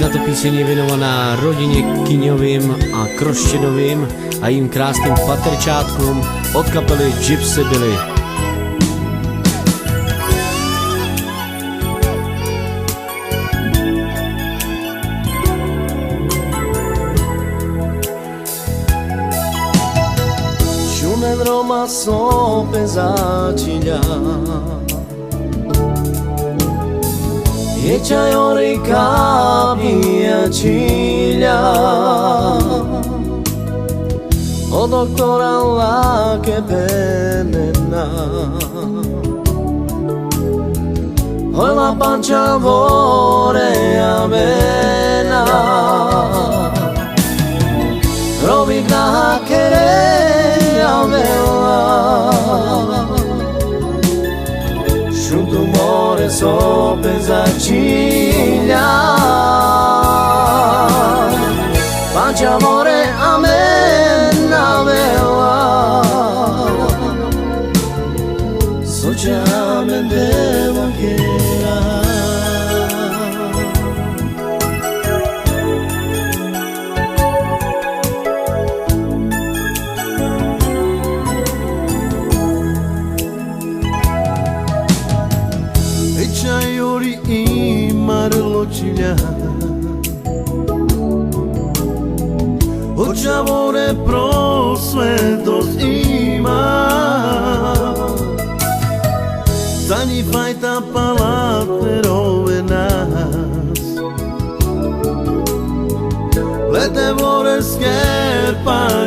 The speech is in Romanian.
Tato píseň je věnovaná rodině Kyňovým a Kroštěnovým a jím krásným paterčátkům od kapely Gipsy Billy. Šumen Roma sope začilja, čavore kapija čilja, od doktora lake penena, hojla panča vore avena, robik na nekteré avela, šuntu more sope začilja, panča more amen avela, socialmen devokera. Čajori imarlo čilja, od čavore prosvetlost ima, za njih fajta palaterove nas, lete vore skerpalike.